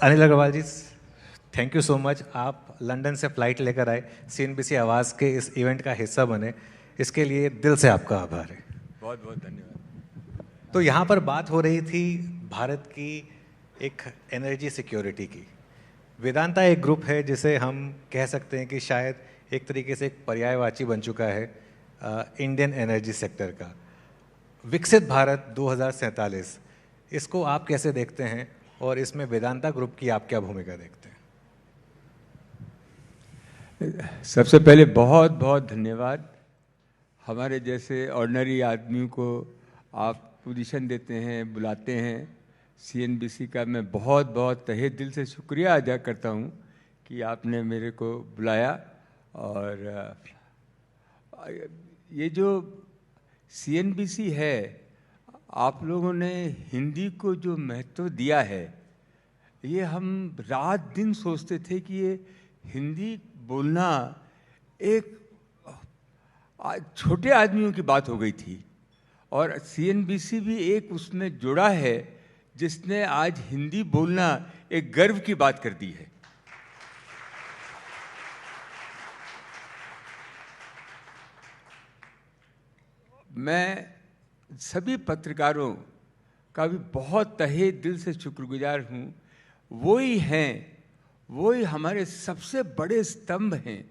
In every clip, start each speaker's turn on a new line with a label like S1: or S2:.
S1: Anil Agrawal ji, thank you so much. आप London से flight लेकर आए, सीएनबीसी आवाज़ के इस इवेंट का हिस्सा बने, इसके लिए दिल से आपका आभार है।
S2: बहुत बहुत धन्यवाद।
S1: तो यहाँ पर बात हो रही थी भारत की एक एनर्जी सिक्योरिटी की। वेदांता एक ग्रुप है जिसे हम कह सकते हैं कि शायद एक तरीके से एक पर्यायवाची बन चुका है इंडियन एनर्जी सेक्टर का। विकसित भारत 2047, इसको आप कैसे देखते हैं और इसमें वेदांता ग्रुप की आप क्या भूमिका देखते हैं?
S2: सबसे पहले बहुत बहुत धन्यवाद। हमारे जैसे ऑर्डिनरी आदमी को आप पोजीशन देते हैं, बुलाते हैं। सीएनबीसी का मैं बहुत बहुत तहे दिल से शुक्रिया अदा करता हूँ कि आपने मेरे को बुलाया। और ये जो सीएनबीसी है, आप लोगों ने हिंदी को जो महत्व दिया है, ये हम रात दिन सोचते थे कि ये हिंदी बोलना एक छोटे आदमियों की बात हो गई थी, और सीएनबीसी भी एक उसमें जुड़ा है जिसने आज हिंदी बोलना एक गर्व की बात कर दी है। मैं सभी पत्रकारों का भी बहुत तहे दिल से शुक्रगुजार हूँ। वही हैं, वही हमारे सबसे बड़े स्तंभ हैं।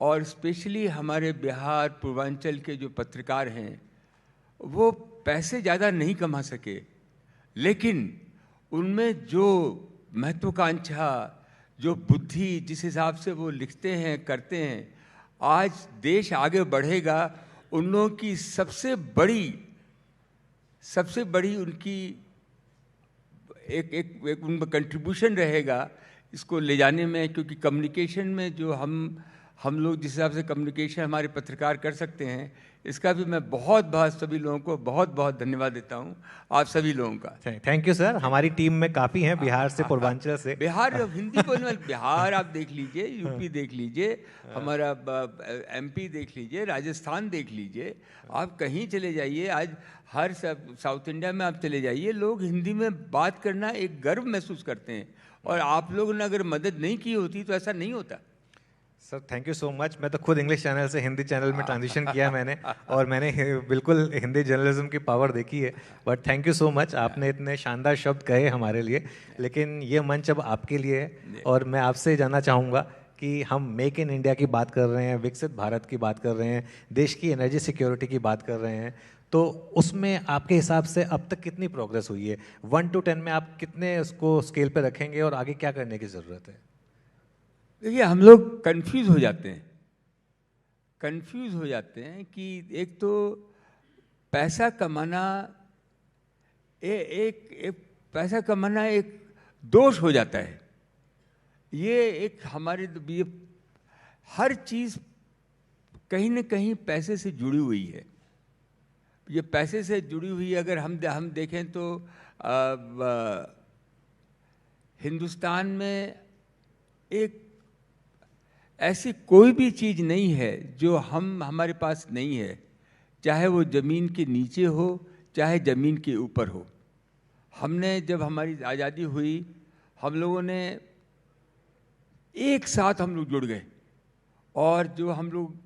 S2: और स्पेशली हमारे बिहार पूर्वांचल के जो पत्रकार हैं, वो पैसे ज़्यादा नहीं कमा सके, लेकिन उनमें जो महत्वाकांक्षा, जो बुद्धि, जिस हिसाब से वो लिखते हैं, करते हैं, आज देश आगे बढ़ेगा। उन लोगों की सबसे बड़ी उनकी एक उनका कंट्रीब्यूशन रहेगा इसको ले जाने में, क्योंकि कम्युनिकेशन में जो हम लोग जिस हिसाब से कम्युनिकेशन हमारे पत्रकार कर सकते हैं, इसका भी मैं बहुत सभी लोगों को बहुत बहुत धन्यवाद देता हूं, आप सभी लोगों का।
S1: Thank you sir. हमारी टीम में काफ़ी हैं बिहार से, पूर्वांचल से।
S2: बिहार हिंदी बोलने वाले, बिहार आप देख लीजिए, यूपी देख लीजिए, हमारा एमपी देख लीजिए, राजस्थान देख लीजिए, आप कहीं चले जाइए, आज हर साउथ इंडिया में आप चले जाइए, लोग हिंदी में बात करना एक गर्व महसूस करते हैं। और आप लोगों ने अगर मदद नहीं की होती तो ऐसा नहीं होता।
S1: Sir thank you so much. मैं तो खुद इंग्लिश चैनल से हिंदी चैनल में ट्रांजिशन किया मैंने, और मैंने बिल्कुल हिंदी जर्नलिज्म की पावर देखी है। But thank you so much, आपने इतने शानदार शब्द कहे हमारे लिए। लेकिन ये मंच अब आपके लिए है, और मैं आपसे जानना चाहूँगा कि हम मेक इन इंडिया की बात कर रहे हैं, विकसित भारत की बात कर रहे हैं, देश की एनर्जी सिक्योरिटी की बात कर रहे हैं, तो उसमें आपके हिसाब से अब तक कितनी प्रोग्रेस हुई है? 1 to 10 में आप कितने उसको स्केल पे रखेंगे, और आगे क्या करने की ज़रूरत है?
S2: देखिए, हम लोग कंफ्यूज हो जाते हैं कि एक तो पैसा कमाना पैसा कमाना एक दोष हो जाता है। ये एक हमारे ये हर चीज़ कहीं न कहीं पैसे से जुड़ी हुई है। ये पैसे से जुड़ी हुई, अगर हम देखें तो हिंदुस्तान में एक ऐसी कोई भी चीज़ नहीं है जो हमारे पास नहीं है, चाहे वो ज़मीन के नीचे हो, चाहे ज़मीन के ऊपर हो। हमने जब हमारी आज़ादी हुई, हम लोगों ने एक साथ हम लोग जुड़ गए, और जो हम लोग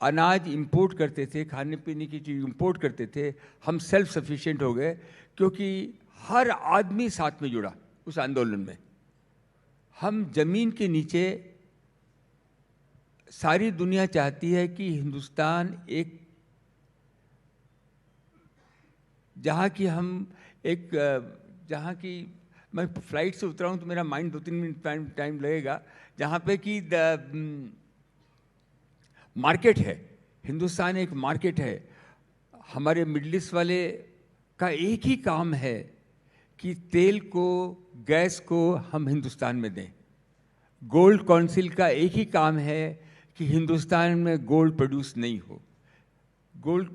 S2: अनाज इंपोर्ट करते थे, खाने पीने की चीज़ इंपोर्ट करते थे, हम सेल्फ सफिशिएंट हो गए, क्योंकि हर आदमी साथ में जुड़ा उस आंदोलन में। हम ज़मीन के नीचे, सारी दुनिया चाहती है कि हिंदुस्तान एक, जहाँ की मैं फ्लाइट से उतरा हूँ तो मेरा माइंड 2-3 मिनट टाइम लगेगा, जहाँ पे कि मार्केट है, हिंदुस्तान एक मार्केट है। हमारे मिडिल ईस्ट वाले का एक ही काम है कि तेल को, गैस को हम हिंदुस्तान में दें। गोल्ड काउंसिल का एक ही काम है कि हिंदुस्तान में गोल्ड प्रोड्यूस नहीं हो। गोल्ड,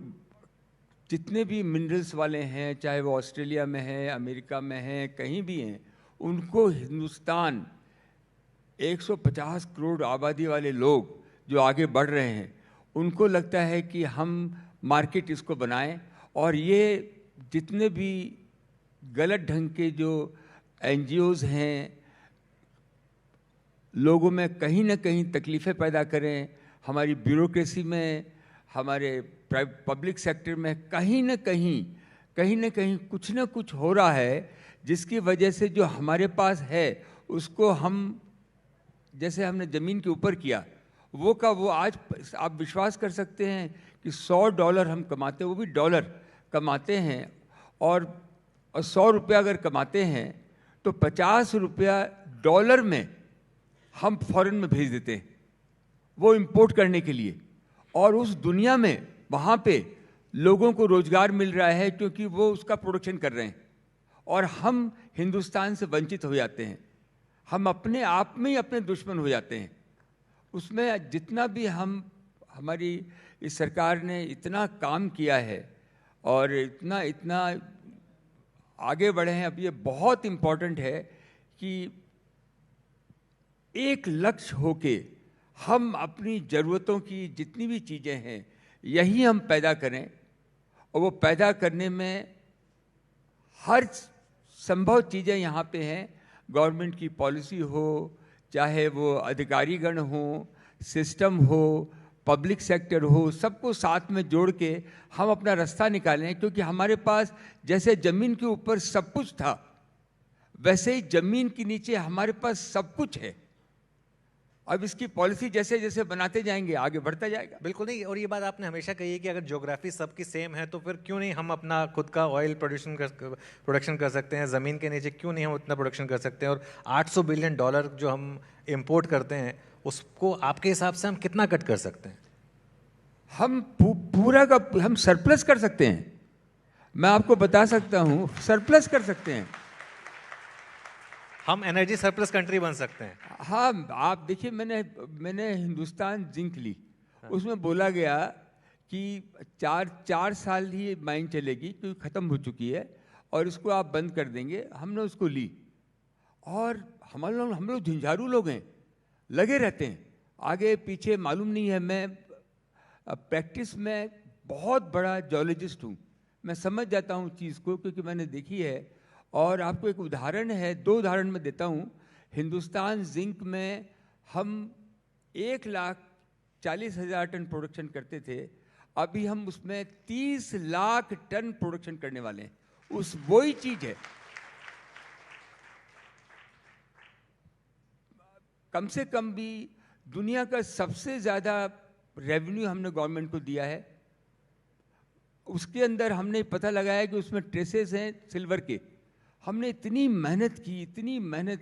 S2: जितने भी मिनरल्स वाले हैं, चाहे वो ऑस्ट्रेलिया में हैं, अमेरिका में हैं, कहीं भी हैं, उनको हिंदुस्तान 150 करोड़ आबादी वाले लोग जो आगे बढ़ रहे हैं, उनको लगता है कि हम मार्केट इसको बनाएं, और ये जितने भी गलत ढंग के जो NGOs हैं, लोगों में कहीं ना कहीं तकलीफ़ें पैदा करें, हमारी ब्यूरोक्रेसी में, हमारे पब्लिक सेक्टर में कहीं ना कहीं कुछ ना कुछ हो रहा है, जिसकी वजह से जो हमारे पास है उसको हम, जैसे हमने ज़मीन के ऊपर किया, वो का वो आज आप विश्वास कर सकते हैं कि $100 हम कमाते हैं, वो भी डॉलर कमाते हैं, और 100 रुपया अगर कमाते हैं तो 50 रुपया डॉलर में हम फॉरेन में भेज देते हैं वो इंपोर्ट करने के लिए, और उस दुनिया में वहाँ पे लोगों को रोजगार मिल रहा है क्योंकि वो उसका प्रोडक्शन कर रहे हैं, और हम हिंदुस्तान से वंचित हो जाते हैं। हम अपने आप में ही अपने दुश्मन हो जाते हैं। उसमें जितना भी हमारी इस सरकार ने इतना काम किया है और इतना आगे बढ़े हैं, अब ये बहुत इम्पोर्टेंट है कि एक लक्ष्य होके हम अपनी ज़रूरतों की जितनी भी चीज़ें हैं यही हम पैदा करें, और वो पैदा करने में हर संभव चीज़ें यहाँ पे हैं। गवर्नमेंट की पॉलिसी हो, चाहे वो अधिकारीगण हो, सिस्टम हो, पब्लिक सेक्टर हो, सबको साथ में जोड़ के हम अपना रास्ता निकालें, क्योंकि हमारे पास जैसे ज़मीन के ऊपर सब कुछ था, वैसे ही ज़मीन के नीचे हमारे पास सब कुछ है। अब इसकी पॉलिसी जैसे जैसे बनाते जाएंगे आगे बढ़ता जाएगा।
S1: बिल्कुल नहीं, और ये बात आपने हमेशा कही है कि अगर ज्योग्राफी सबकी सेम है तो फिर क्यों नहीं हम अपना खुद का ऑयल प्रोडक्शन कर सकते हैं, ज़मीन के नीचे क्यों नहीं हम उतना प्रोडक्शन कर सकते हैं। और $800 बिलियन जो हम इंपोर्ट करते हैं उसको आपके हिसाब से हम कितना कट कर सकते हैं?
S2: हम पूरा का हम सरप्लस कर सकते हैं। मैं आपको बता सकता हूँ, सरप्लस कर सकते हैं।
S1: हम एनर्जी सरप्लस कंट्री बन सकते हैं।
S2: हाँ, आप देखिए, मैंने हिंदुस्तान जिंक ली। उसमें बोला गया कि चार साल ही माइन चलेगी क्योंकि ख़त्म हो चुकी है, और इसको आप बंद कर देंगे। हमने उसको ली, और हम लोग झुंझारू लोग हैं, लगे रहते हैं आगे पीछे, मालूम नहीं है। मैं प्रैक्टिस में बहुत बड़ा जियोलॉजिस्ट हूँ, मैं समझ जाता हूँ चीज़ को, क्योंकि मैंने देखी है। और आपको एक उदाहरण है, 2 उदाहरण मैं देता हूँ। हिंदुस्तान जिंक में हम 1,40,000 टन प्रोडक्शन करते थे, अभी हम उसमें 30 लाख टन प्रोडक्शन करने वाले हैं। वही चीज़ है। कम से कम भी दुनिया का सबसे ज़्यादा रेवेन्यू हमने गवर्नमेंट को दिया है। उसके अंदर हमने पता लगाया कि उसमें ट्रेसेस हैं सिल्वर के। हमने इतनी मेहनत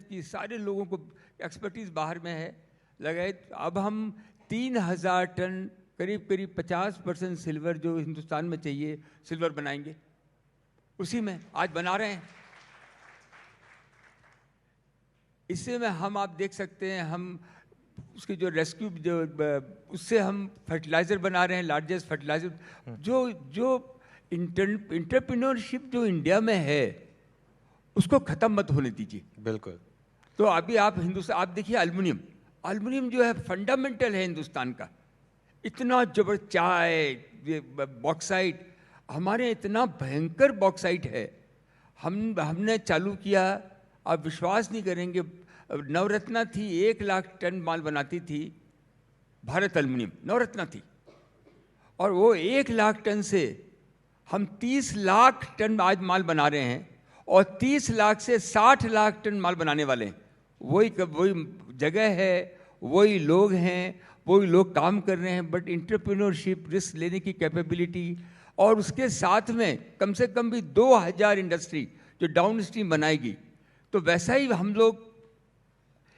S2: की, सारे लोगों को एक्सपर्टीज बाहर में है लगाए। अब हम 3,000 टन, करीब 50% सिल्वर जो हिंदुस्तान में चाहिए, सिल्वर बनाएंगे। उसी में आज बना रहे हैं। इससे में आप देख सकते हैं, हम उसके जो रेस्क्यू उससे हम फर्टिलाइज़र बना रहे हैं, लार्जेस्ट फर्टिलाइज़र। जो इंटरप्रेन्योरशिप जो इंडिया में है उसको ख़त्म मत होने दीजिए।
S1: बिल्कुल।
S2: तो अभी आप देखिए, एल्युमिनियम जो है फंडामेंटल है हिंदुस्तान का। इतना जबरदस्त चाय, बॉक्साइट, हमारे इतना भयंकर बॉक्साइट है। हमने चालू किया, आप विश्वास नहीं करेंगे, नवरत्ना थी, 1 लाख टन माल बनाती थी भारत एल्युमिनियम, नवरत्ना थी। और वो 1 लाख टन से हम 30 लाख टन आज माल बना रहे हैं, और 30 लाख से 60 लाख टन माल बनाने वाले हैं। वही जगह है, वही लोग हैं, वही लोग काम कर रहे हैं। बट एंटरप्रेन्योरशिप, रिस्क लेने की कैपेबिलिटी, और उसके साथ में कम से कम भी 2000 इंडस्ट्री जो डाउन स्ट्रीम बनाएगी। तो वैसा ही हम लोग,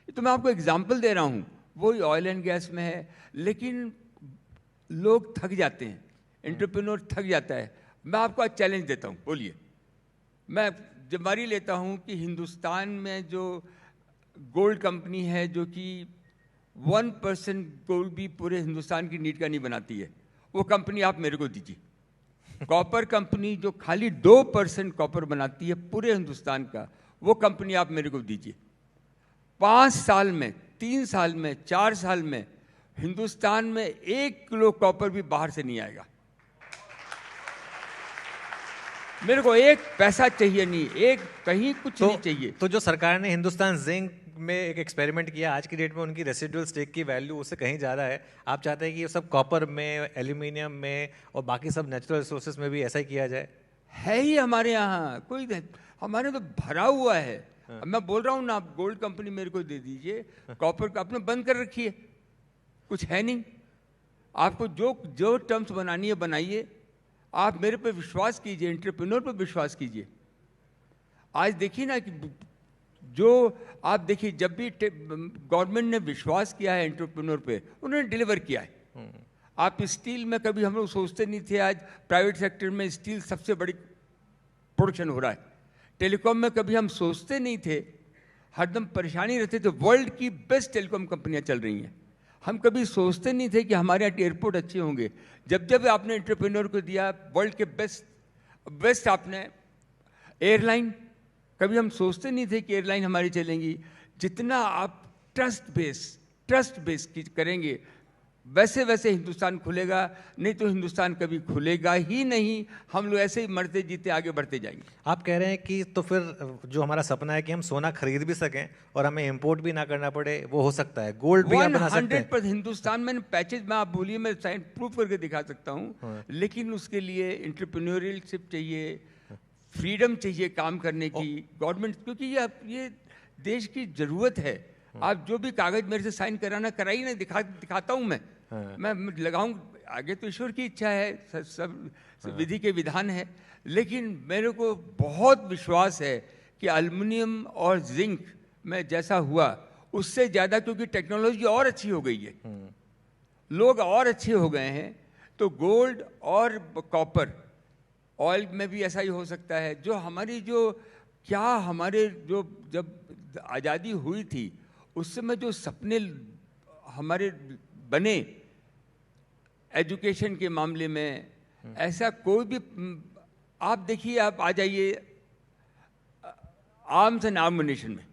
S2: तो मैं आपको एग्जांपल दे रहा हूँ, वही ऑयल एंड गैस में है, लेकिन लोग थक जाते हैं, एंटरप्रेन्योर थक जाता है। मैं आपको आज चैलेंज देता हूँ, बोलिए। मैं जिम्मेदारी लेता हूँ कि हिंदुस्तान में जो गोल्ड कंपनी है, जो कि 1% गोल्ड भी पूरे हिंदुस्तान की नीड का नहीं बनाती है, वो कंपनी आप मेरे को दीजिए। कॉपर कंपनी जो खाली 2% कॉपर बनाती है पूरे हिंदुस्तान का, वो कंपनी आप मेरे को दीजिए। 5 साल में, 3 साल में, 4 साल में हिंदुस्तान में 1 किलो कॉपर भी बाहर से नहीं आएगा। मेरे को एक पैसा चाहिए नहीं, एक कहीं कुछ नहीं चाहिए।
S1: तो जो सरकार ने हिंदुस्तान जिंक में एक एक्सपेरिमेंट किया, आज की डेट में उनकी रेसिडुअल स्टेक की वैल्यू उससे कहीं ज़्यादा है। आप चाहते हैं कि ये सब कॉपर में, एल्यूमिनियम में और बाकी सब नेचुरल रिसोर्सेज में भी ऐसा ही किया जाए?
S2: है ही हमारे यहाँ, कोई हमारे तो भरा हुआ है। अब मैं बोल रहा हूँ ना, आप गोल्ड कंपनी मेरे को दे दीजिए, कॉपर का आपने बंद कर रखी है, कुछ है नहीं। आपको जो जो टर्म्स बनानी है बनाइए, आप मेरे पे विश्वास कीजिए, एंटरप्रेन्योर पे विश्वास कीजिए। आज देखिए ना कि जो आप देखिए, जब भी गवर्नमेंट ने विश्वास किया है एंटरप्रेन्योर पे, उन्होंने डिलीवर किया है। आप स्टील में कभी हम लोग सोचते नहीं थे, आज प्राइवेट सेक्टर में स्टील सबसे बड़ी प्रोडक्शन हो रहा है। टेलीकॉम में कभी हम सोचते नहीं थे, हरदम परेशानी रहते थे, वर्ल्ड की बेस्ट टेलीकॉम कंपनियां चल रही हैं। हम कभी सोचते नहीं थे कि हमारे यहाँ एयरपोर्ट अच्छे होंगे। जब जब आपने एंटरप्रेन्योर को दिया वर्ल्ड के बेस्ट आपने एयरलाइन, कभी हम सोचते नहीं थे कि एयरलाइन हमारी चलेंगी। जितना आप ट्रस्ट बेस करेंगे, वैसे वैसे हिंदुस्तान खुलेगा, नहीं तो हिंदुस्तान कभी खुलेगा ही नहीं। हम लोग ऐसे ही मरते जीते आगे बढ़ते जाएंगे।
S1: आप कह रहे हैं कि तो फिर जो हमारा सपना है कि हम सोना खरीद भी सकें और हमें इंपोर्ट भी ना करना पड़े, वो हो सकता है? गोल्ड भी आप बना सकते हैं?
S2: 100% हिंदुस्तान में पैचेज में आप बोलिए, मैं साइन प्रूफ करके दिखा सकता हूँ।
S1: हाँ।
S2: लेकिन उसके लिए एंटरप्रेन्योरियलशिप चाहिए, फ्रीडम चाहिए काम करने की गवर्नमेंट, क्योंकि ये देश की जरूरत है। आप जो भी कागज मेरे से साइन कराना कराइए ना, दिखाता हूँ मैं। मैं लगाऊं, आगे तो ईश्वर की इच्छा है, सब विधि के विधान है। लेकिन मेरे को बहुत विश्वास है कि एल्युमिनियम और जिंक में जैसा हुआ उससे ज़्यादा, क्योंकि टेक्नोलॉजी और अच्छी हो गई है, लोग और अच्छे हो गए हैं, तो गोल्ड और कॉपर, ऑयल में भी ऐसा ही हो सकता है। जो हमारी हमारे जो जब आज़ादी हुई थी उस समय जो सपने हमारे बने एजुकेशन के मामले में, ऐसा कोई भी आप देखिए, आप आ जाइए आर्म्स एंड आर्मिनेशन में,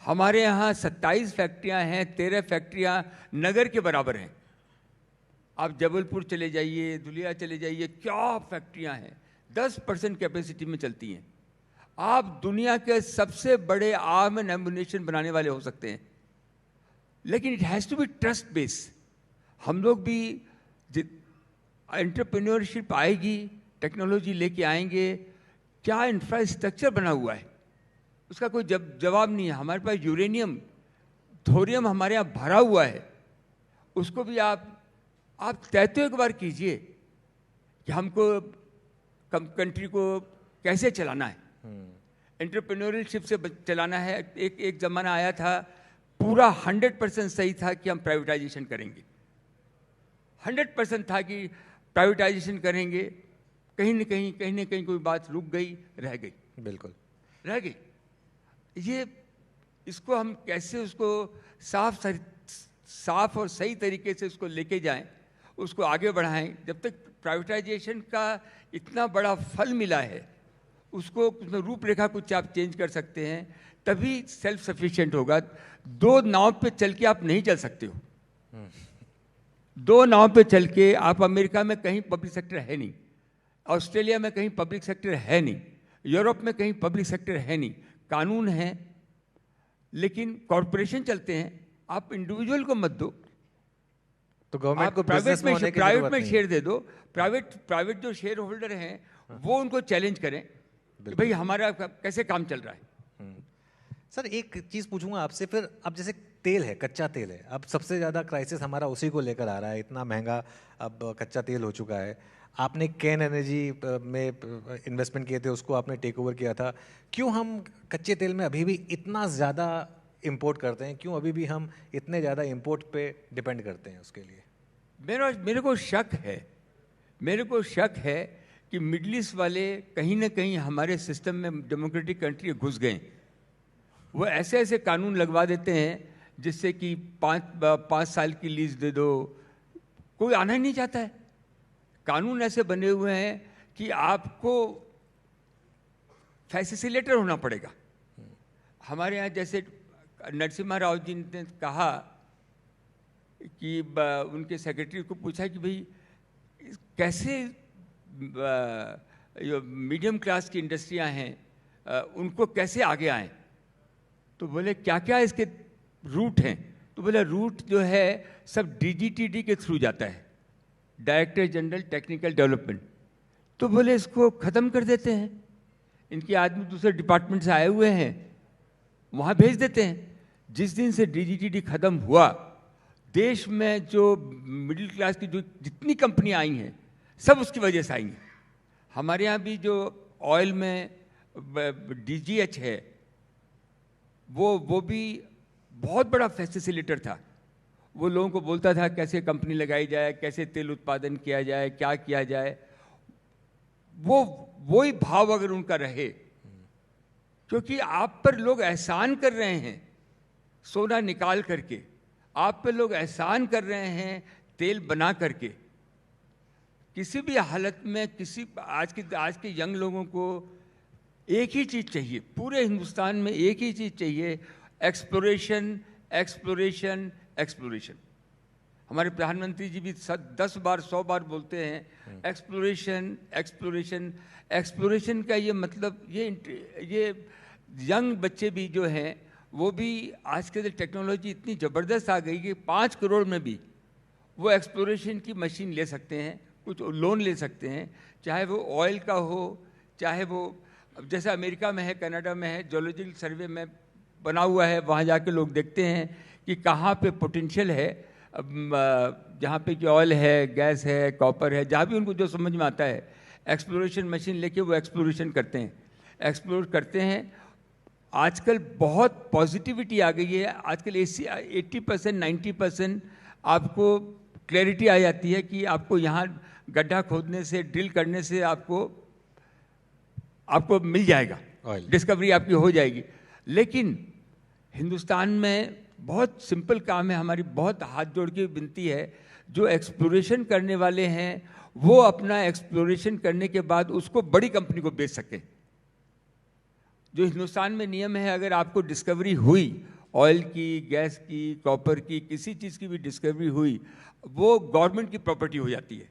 S2: हमारे यहाँ 27 फैक्ट्रियाँ हैं, 13 फैक्ट्रियाँ नगर के बराबर हैं। आप जबलपुर चले जाइए, धुलिया चले जाइए, क्या फैक्ट्रियाँ हैं, 10% कैपेसिटी में चलती हैं। आप दुनिया के सबसे बड़े आर्म एंड एम्युनिशन बनाने वाले हो सकते हैं, लेकिन it has to be trust base. हम लोग भी एंटरप्रेन्योरशिप आएगी, टेक्नोलॉजी लेके आएंगे, क्या इंफ्रास्ट्रक्चर बना हुआ है उसका कोई जवाब नहीं है। हमारे पास यूरेनियम, थोरियम हमारे यहाँ भरा हुआ है, उसको भी आप तय तो एक बार कीजिए कि हमको कंट्री को कैसे चलाना है, एंटरप्रेन्योरशिप से चलाना है। एक ज़माना आया था, पूरा 100% सही था कि हम प्राइवेटाइजेशन करेंगे, 100% था कि प्राइवेटाइजेशन करेंगे। कहीं न कहीं कोई बात रुक गई, रह गई,
S1: बिल्कुल
S2: रह गई। इसको हम कैसे उसको साफ और सही तरीके से उसको लेके जाएं, उसको आगे बढ़ाएं। जब तक प्राइवेटाइजेशन का इतना बड़ा फल मिला है, उसको उसमें रूपरेखा कुछ आप चेंज कर सकते हैं, तभी सेल्फ सफिशिएंट होगा। दो नाव पे चल के आप नहीं चल सकते हो। दो नाव पे चल के आप, अमेरिका में कहीं पब्लिक सेक्टर है नहीं, ऑस्ट्रेलिया में कहीं पब्लिक सेक्टर है नहीं, यूरोप में कहीं पब्लिक सेक्टर है नहीं, कानून है लेकिन कॉरपोरेशन चलते हैं। आप इंडिविजुअल को मत दो,
S1: तो गवर्नमेंट को
S2: प्राइवेट में शेयर दे दो। प्राइवेट जो शेयर होल्डर हैं वो उनको चैलेंज करें कि भाई हमारा कैसे काम चल रहा है।
S1: सर एक चीज़ पूछूंगा आपसे फिर, अब जैसे तेल है, कच्चा तेल है, अब सबसे ज़्यादा क्राइसिस हमारा उसी को लेकर आ रहा है, इतना महंगा अब कच्चा तेल हो चुका है। आपने केन एनर्जी में इन्वेस्टमेंट किए थे, उसको आपने टेक ओवर किया था। क्यों हम कच्चे तेल में अभी भी इतना ज़्यादा इंपोर्ट करते हैं? क्यों अभी भी हम इतने ज़्यादा इंपोर्ट पे डिपेंड करते हैं उसके लिए?
S2: मेरे को शक है कि मिडिल ईस्ट वाले कहीं ना कहीं हमारे सिस्टम में, डेमोक्रेटिक कंट्री घुस गए। वो ऐसे ऐसे कानून लगवा देते हैं जिससे कि 5 साल की लीज दे दो, कोई आना ही नहीं चाहता है। कानून ऐसे बने हुए हैं कि आपको फैसिलिटेटर होना पड़ेगा। हमारे यहाँ जैसे नरसिम्हा राव जी ने कहा कि उनके सेक्रेटरी को पूछा कि भाई कैसे जो मीडियम क्लास की इंडस्ट्रियां हैं उनको कैसे आगे आएं। तो बोले क्या क्या इसके रूट हैं। तो बोले रूट जो है सब DGTD के थ्रू जाता है, डायरेक्टर जनरल टेक्निकल डेवलपमेंट। तो बोले इसको ख़त्म कर देते हैं, इनके आदमी दूसरे डिपार्टमेंट से आए हुए हैं, वहाँ भेज देते हैं। जिस दिन से DGTD ख़त्म हुआ, देश में जो मिडिल क्लास की जो जितनी कंपनियाँ आई हैं सब उसकी वजह से आई हैं। हमारे यहाँ भी जो ऑयल में DGH है वो भी बहुत बड़ा फैसिलिटेटर था। वो लोगों को बोलता था कैसे कंपनी लगाई जाए, कैसे तेल उत्पादन किया जाए, क्या किया जाए। वही भाव अगर उनका रहे, क्योंकि आप पर लोग एहसान कर रहे हैं सोना निकाल करके, आप पे लोग एहसान कर रहे हैं तेल बना करके। किसी भी हालत में आज के यंग लोगों को एक ही चीज़ चाहिए, पूरे हिंदुस्तान में एक ही चीज़ चाहिए, एक्सप्लोरेशन एक्सप्लोरेशन एक्सप्लोरेशन। हमारे प्रधानमंत्री जी भी 10 बार 100 बार बोलते हैं एक्सप्लोरेशन एक्सप्लोरेशन एक्सप्लोरेशन का ये मतलब ये यंग बच्चे भी जो हैं वो भी आज के टेक्नोलॉजी इतनी ज़बरदस्त आ गई कि 5 करोड़ में भी वो एक्सप्लोरेशन की मशीन ले सकते हैं, कुछ लोन ले सकते हैं, चाहे वो ऑयल का हो, चाहे वो जैसे अमेरिका में है, कनाडा में है, जियोलॉजिकल सर्वे में बना हुआ है, वहाँ जाके लोग देखते हैं कि कहाँ पे पोटेंशियल है, जहाँ पे कि ऑयल है, गैस है, कॉपर है, जहाँ भी उनको जो समझ में आता है एक्सप्लोरेशन मशीन लेके वो एक्सप्लोरेशन करते हैं, एक्सप्लोर करते हैं। आजकल बहुत पॉजिटिविटी आ गई है। आजकल 80% 90% आपको क्लैरिटी आ जाती है कि आपको यहाँ गड्ढा खोदने से, ड्रिल करने से आपको मिल जाएगा, डिस्कवरी आपकी हो जाएगी। लेकिन हिंदुस्तान में बहुत सिंपल काम है, हमारी बहुत हाथ जोड़ के विनती है, जो एक्सप्लोरेशन करने वाले हैं वो अपना एक्सप्लोरेशन करने के बाद उसको बड़ी कंपनी को बेच सकें। जो हिंदुस्तान में नियम है, अगर आपको डिस्कवरी हुई ऑयल की, गैस की, कॉपर की, किसी चीज़ की भी डिस्कवरी हुई, वो गवर्नमेंट की प्रॉपर्टी हो जाती है,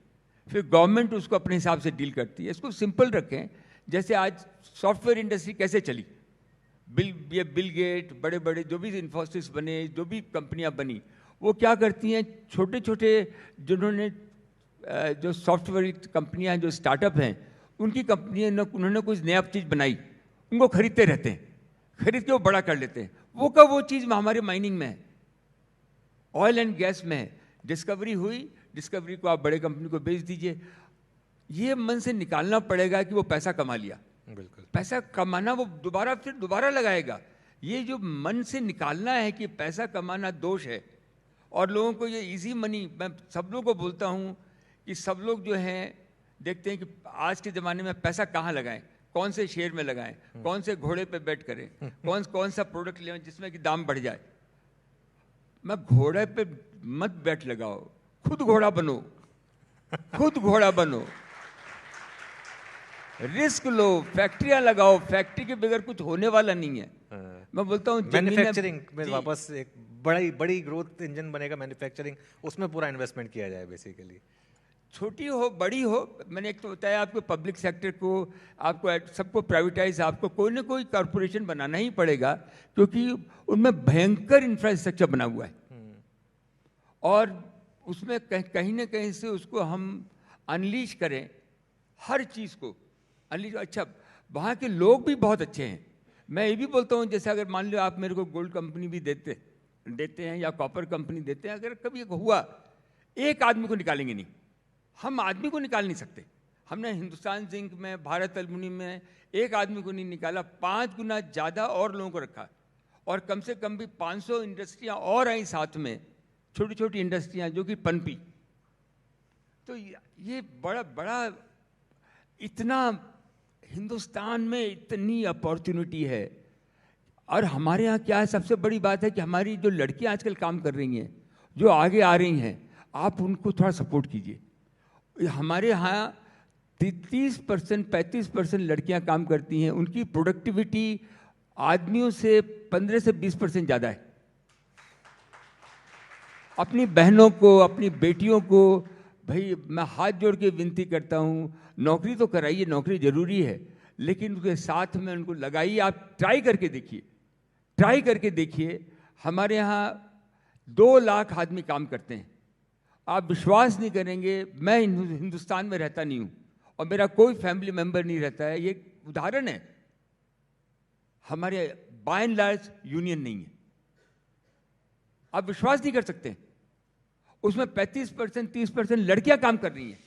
S2: फिर गवर्नमेंट उसको अपने हिसाब से डील करती है। इसको सिंपल रखें, जैसे आज सॉफ्टवेयर इंडस्ट्री कैसे चली, बिल गेट, बड़े बड़े जो भी इन्फोसिस बने, जो भी कंपनियां बनी, वो क्या करती हैं, छोटे छोटे जिन्होंने जो सॉफ्टवेयर कंपनियां जो स्टार्टअप हैं उनकी कंपनियां उन्होंने कुछ नया चीज़ बनाई, उनको खरीदते रहते हैं, खरीद के वो बड़ा कर लेते हैं। वो चीज़ हमारे माइनिंग में है, ऑयल एंड गैस में है। डिस्कवरी हुई, डिस्कवरी को आप बड़े कंपनी को बेच दीजिए। ये मन से निकालना पड़ेगा कि वो पैसा कमा लिया,
S1: बिल्कुल
S2: पैसा कमाना वो दोबारा लगाएगा। ये जो मन से निकालना है कि पैसा कमाना दोष है, और लोगों को ये इजी मनी, मैं सब लोगों को बोलता हूँ कि सब लोग जो हैं देखते हैं कि आज के ज़माने में पैसा कहाँ लगाएं, कौन से शेयर में लगाएं, कौन से घोड़े पे बैठ करें, कौन सा प्रोडक्ट लें जिसमें कि दाम बढ़ जाए। मैं घोड़े पे मत बैठ लगाओ, खुद घोड़ा बनो, खुद घोड़ा बनो, रिस्क लो, फैक्ट्रियां लगाओ, फैक्ट्री के बगैर कुछ होने वाला नहीं है। मैं बोलता हूँ
S1: मैन्युफैक्चरिंग में वापस एक बड़ी ग्रोथ इंजन बनेगा मैन्युफैक्चरिंग, उसमें पूरा इन्वेस्टमेंट किया जाए बेसिकली।
S2: छोटी हो बड़ी हो, मैंने एक तो बताया आपको, पब्लिक सेक्टर को आपको सबको प्राइवेटाइज, आपको कोई ना कोई कॉरपोरेशन बनाना ही पड़ेगा, क्योंकि उनमें भयंकर इंफ्रास्ट्रक्चर बना हुआ है, और उसमें कहीं ना कहीं से उसको हम अनलीश करें, हर चीज़ को अनलीश। अच्छा, वहाँ के लोग भी बहुत अच्छे हैं। मैं ये भी बोलता हूँ, जैसे अगर मान लो आप मेरे को गोल्ड कंपनी भी देते हैं या कॉपर कंपनी देते हैं, अगर कभी हुआ, एक आदमी को निकालेंगे नहीं, हम आदमी को निकाल नहीं सकते। हमने हिंदुस्तान जिंक में, भारत एल्युमिनियम में एक आदमी को नहीं निकाला, 5 गुना ज़्यादा और लोगों को रखा, और कम से कम भी 500 इंडस्ट्रियाँ और आई साथ में, छोटी छोटी इंडस्ट्रियाँ जो कि पनपी। तो ये बड़ा इतना हिंदुस्तान में इतनी अपॉर्चुनिटी है। और हमारे यहाँ क्या है, सबसे बड़ी बात है कि हमारी जो लड़कियाँ आजकल काम कर रही हैं, जो आगे आ रही हैं, आप उनको थोड़ा सपोर्ट कीजिए। हमारे यहाँ 30% 35% लड़कियाँ काम करती हैं, उनकी प्रोडक्टिविटी आदमियों से 15 से 20% ज़्यादा है। अपनी बहनों को, अपनी बेटियों को भाई मैं हाथ जोड़ के विनती करता हूँ, नौकरी तो कराइए, नौकरी ज़रूरी है, लेकिन उसके साथ में उनको लगाइए। आप ट्राई करके देखिए, ट्राई करके देखिए। हमारे यहाँ 2 लाख आदमी काम करते हैं। आप विश्वास नहीं करेंगे, मैं हिंदुस्तान में रहता नहीं हूँ और मेरा कोई फैमिली मेंबर नहीं रहता है, ये उदाहरण है। हमारे बाय एंड लार्ज यूनियन नहीं है, आप विश्वास नहीं कर सकते। उसमें 35% 30% लड़कियां काम कर रही हैं।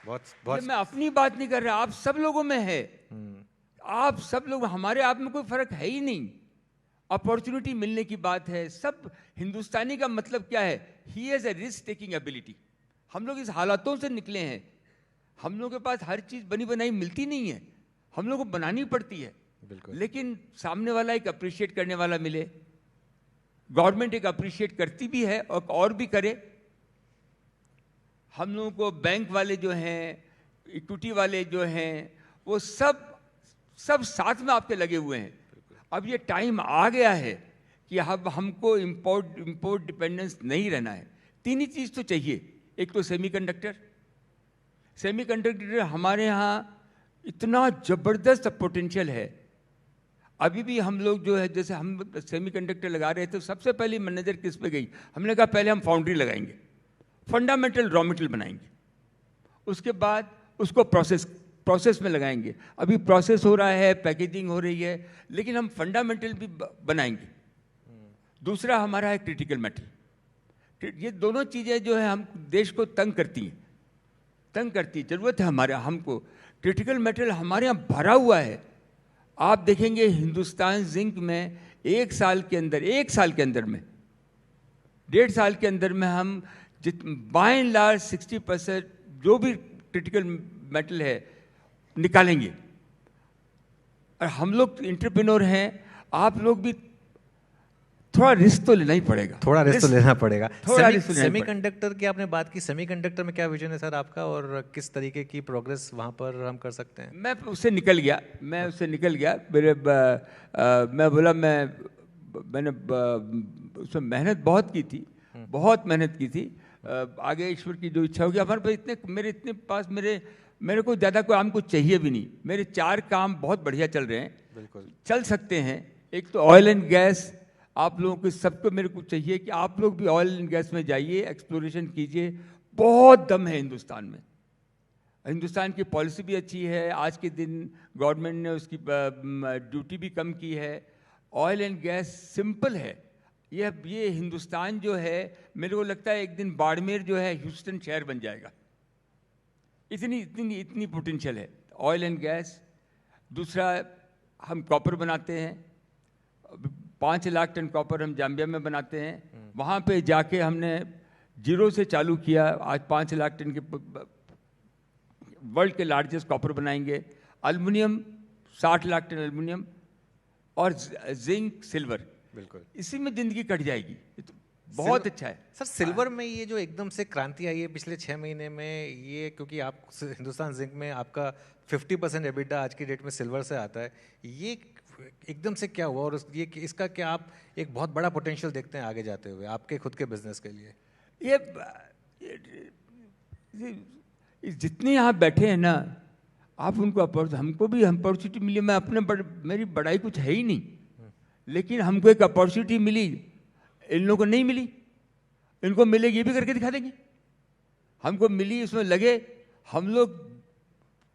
S2: बहुत मैं अपनी बात नहीं कर रहा, आप सब लोगों में है। आप सब लोग, हमारे आप में कोई फर्क है ही नहीं। अपॉर्चुनिटी मिलने की बात है। सब हिंदुस्तानी का मतलब क्या है? He has a risk taking ability. हम लोग इस हालातों से निकले हैं। हम लोग के पास हर चीज बनी बनाई मिलती नहीं है, हम लोग को बनानी पड़ती है। लेकिन सामने वाला एक अप्रिशिएट करने वाला मिले, गवर्नमेंट एक अप्रिशिएट करती भी है और भी करे। हम लोगों को बैंक वाले जो हैं, इक्विटी वाले जो हैं, वो सब साथ में आपके लगे हुए हैं। अब ये टाइम आ गया है कि अब हमको इंपोर्ट डिपेंडेंस नहीं रहना है। 3 ही चीज़ तो चाहिए। एक तो सेमीकंडक्टर हमारे यहाँ इतना ज़बरदस्त पोटेंशियल है। अभी भी हम लोग जो है, जैसे हम सेमीकंडक्टर लगा रहे थे तो सबसे पहले मैनेजर किस पे गई? हमने कहा पहले हम फाउंड्री लगाएंगे, फंडामेंटल रॉ मटेरियल बनाएंगे, उसके बाद उसको प्रोसेस में लगाएंगे। अभी प्रोसेस हो रहा है, पैकेजिंग हो रही है, लेकिन हम फंडामेंटल भी बनाएंगे। दूसरा हमारा है क्रिटिकल मेटल। ये दोनों चीज़ें जो है हम देश को तंग करती हैं। ज़रूरत है हमको क्रिटिकल मेटल हमारे यहाँ भरा हुआ है। आप देखेंगे हिंदुस्तान जिंक में 1 साल के अंदर में 1.5 साल के अंदर में हम बाय एंड लार्ज 60% जो भी क्रिटिकल मेटल है निकालेंगे। और हम लोग एंटरप्रेन्योर हैं, आप लोग भी थोड़ा रिस्क तो लेना ही पड़ेगा।
S1: सेमीकंडक्टर की आपने बात की, सेमीकंडक्टर में क्या विजन है सर आपका, और किस तरीके की प्रोग्रेस वहाँ पर हम कर सकते हैं?
S2: मैं उससे निकल गया। मैं बोला मैंने उसमें मेहनत बहुत की थी, आगे ईश्वर की जो इच्छा होगी। हमारे पास मेरे को ज़्यादा कोई काम कुछ चाहिए भी नहीं। मेरे 4 काम बहुत बढ़िया चल रहे हैं, बिल्कुल चल सकते हैं। एक तो ऑयल एंड गैस, आप लोगों को सबको मेरे को चाहिए कि आप लोग भी ऑयल एंड गैस में जाइए, एक्सप्लोरेशन कीजिए। बहुत दम है हिंदुस्तान में। हिंदुस्तान की पॉलिसी भी अच्छी है। आज के दिन गवर्नमेंट ने उसकी ड्यूटी भी कम की है। ऑयल एंड गैस सिंपल है। ये हिंदुस्तान जो है, मेरे को लगता है एक दिन बाड़मेर जो है ह्यूस्टन शहर बन जाएगा। इतनी पोटेंशियल है ऑयल एंड गैस। दूसरा, हम कॉपर बनाते हैं। 5 लाख टन कॉपर हम जाम्बिया में बनाते हैं। वहाँ पे जाके हमने 0 से चालू किया। आज 5 लाख टन के वर्ल्ड के लार्जेस्ट कॉपर बनाएंगे। एल्युमिनियम 60 लाख टन एल्युमिनियम, और जिंक सिल्वर, बिल्कुल इसी में जिंदगी कट जाएगी। तो बहुत अच्छा है
S1: सर। सिल्वर में ये जो एकदम से क्रांति आई है पिछले 6 महीने में, ये क्योंकि आप हिंदुस्तान जिंक में आपका 50% एबिटा आज की डेट में सिल्वर से आता है, ये एकदम से क्या हुआ, और इसका क्या आप एक बहुत बड़ा पोटेंशियल देखते हैं आगे जाते हुए आपके खुद के बिजनेस के लिए?
S2: ये जितने यहाँ बैठे हैं ना, आप उनको हमको भी अपॉर्चुनिटी मिली। मेरी बड़ाई कुछ है ही नहीं, लेकिन हमको एक अपॉर्चुनिटी मिली, इन लोगों को नहीं मिली। इनको मिलेगी, ये भी करके दिखा देंगे। हमको मिली, उसमें लगे हम लोग,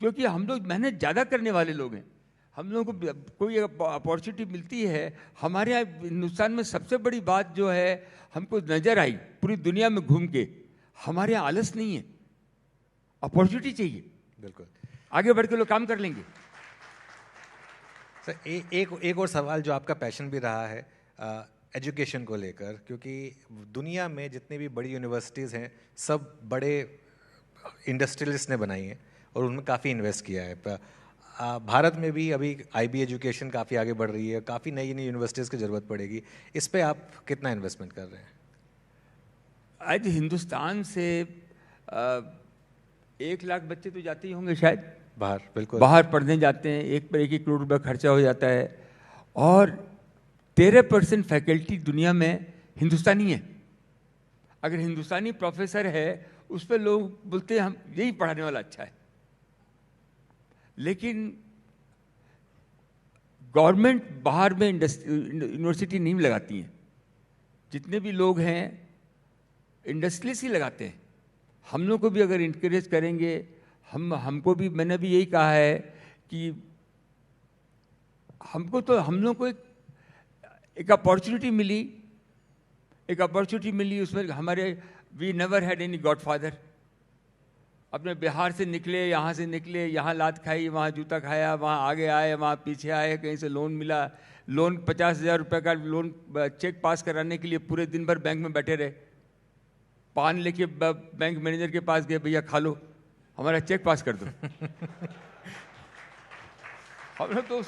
S2: क्योंकि हम लोग मेहनत ज़्यादा करने वाले लोग हैं। हम लोगों को कोई अपॉर्चुनिटी मिलती है। हमारे यहाँ हिंदुस्तान में सबसे बड़ी बात जो है हमको नज़र आई पूरी दुनिया में घूम के, हमारे यहाँ आलस नहीं है, अपॉर्चुनिटी चाहिए। बिल्कुल आगे बढ़ के लोग काम कर लेंगे।
S1: सर एक और सवाल जो आपका पैशन भी रहा है एजुकेशन को लेकर, क्योंकि दुनिया में जितनी भी बड़ी यूनिवर्सिटीज़ हैं सब बड़े इंडस्ट्रियलिस्ट ने बनाई हैं और उनमें काफ़ी इन्वेस्ट किया है। भारत में भी अभी IB एजुकेशन काफ़ी आगे बढ़ रही है, काफ़ी नई यूनिवर्सिटीज़ की ज़रूरत पड़ेगी। इस पे आप कितना इन्वेस्टमेंट कर रहे हैं?
S2: आज हिंदुस्तान से 1 लाख बच्चे तो जाते ही होंगे शायद
S1: बाहर, बिल्कुल
S2: बाहर पढ़ने जाते हैं। 1 पर 1 करोड़ रुपया खर्चा हो जाता है, और 13% फैकल्टी दुनिया में हिंदुस्तानी है। अगर हिंदुस्तानी प्रोफेसर है उस पर लोग बोलते हैं हम यही पढ़ाने वाला अच्छा है। लेकिन गवर्नमेंट बाहर में यूनिवर्सिटी नहीं लगाती हैं, जितने भी लोग हैं इंडस्ट्रियलिस्ट ही लगाते हैं। हम लोग को भी अगर इंकरेज करेंगे, हमको भी, मैंने भी यही कहा है कि हम लोग को एक अपॉर्चुनिटी मिली, उसमें हमारे we never had any godfather. अपने बिहार से निकले, यहाँ लात खाई, वहाँ जूता खाया, वहाँ आगे आए, वहाँ पीछे आए, कहीं से लोन मिला, लोन 50,000 रुपये का लोन चेक पास कराने के लिए पूरे दिन भर बैंक में बैठे रहे। पान लेके बैंक मैनेजर के पास गए, भैया खा लो, हमारा चेक पास कर दो। हम लोग तो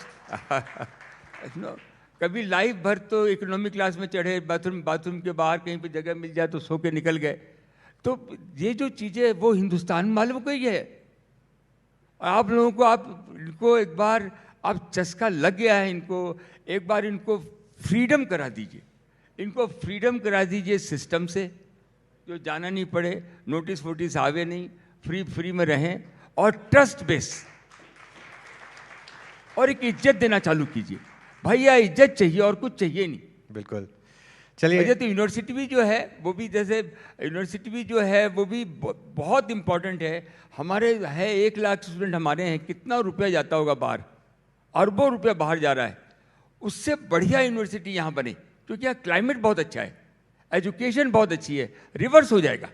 S2: कभी लाइफ भर तो इकोनॉमिक क्लास में चढ़े, बाथरूम के बाहर कहीं पे जगह मिल जाए तो सो के निकल गए। तो ये जो चीज़ें वो हिंदुस्तान मालूम को ही है। आप लोगों को इनको एक बार आप चस्का लग गया है, इनको एक बार इनको फ्रीडम करा दीजिए सिस्टम से, जो जाना नहीं पड़े, नोटिस वोटिस आवे नहीं, फ्री में रहें और ट्रस्ट बेस और एक इज्जत देना चालू कीजिए। भैया इज्जत चाहिए और कुछ चाहिए नहीं।
S1: बिल्कुल, चलिए।
S2: तो यूनिवर्सिटी भी जो है वो भी बहुत इंपॉर्टेंट है। हमारे है 1 लाख स्टूडेंट हमारे हैं, कितना रुपया जाता होगा बाहर, अरबों रुपया बाहर जा रहा है। उससे बढ़िया यूनिवर्सिटी यहाँ बने, क्योंकि यहाँ क्लाइमेट बहुत अच्छा है, एजुकेशन बहुत अच्छी है, रिवर्स हो जाएगा।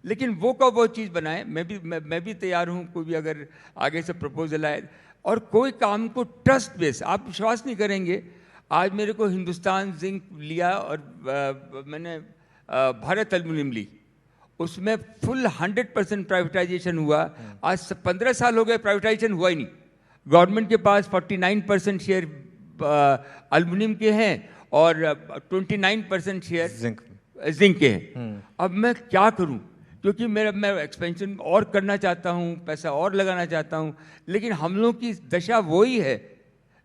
S2: लेकिन वो चीज़ बनाए। मैं भी तैयार हूँ, कोई भी अगर आगे से प्रपोजल आए, और कोई काम को ट्रस्ट बेस, आप विश्वास नहीं करेंगे। आज मेरे को हिंदुस्तान जिंक लिया और मैंने भारत एल्युमिनियम ली, उसमें फुल 100% प्राइवेटाइजेशन हुआ। आज 15 साल हो गए, प्राइवेटाइजेशन हुआ ही नहीं। गवर्नमेंट के पास 49% शेयर एल्युमिनियम के हैं और 29% शेयर जिंक के हैं। अब मैं क्या करूं, क्योंकि मैं एक्सपेंशन और करना चाहता हूं, पैसा और लगाना चाहता हूं, लेकिन हम लोग की दशा वही है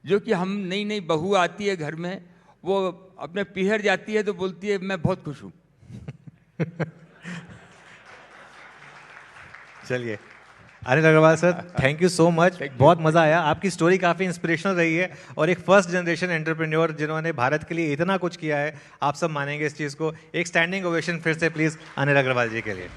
S2: जो कि हम नई बहू आती है घर में, वो अपने पीहर जाती है तो बोलती है मैं बहुत खुश हूं।
S1: चलिए Anil Agrawal sir, thank you so much, बहुत मज़ा आया। आपकी स्टोरी काफ़ी इंस्पिरेशनल रही है और एक फर्स्ट जनरेशन एंटरप्रेन्योर जिन्होंने भारत के लिए इतना कुछ किया है, आप सब मानेंगे इस चीज़ को। एक स्टैंडिंग ओवेशन फिर से प्लीज़ अनिल अग्रवाल जी के लिए।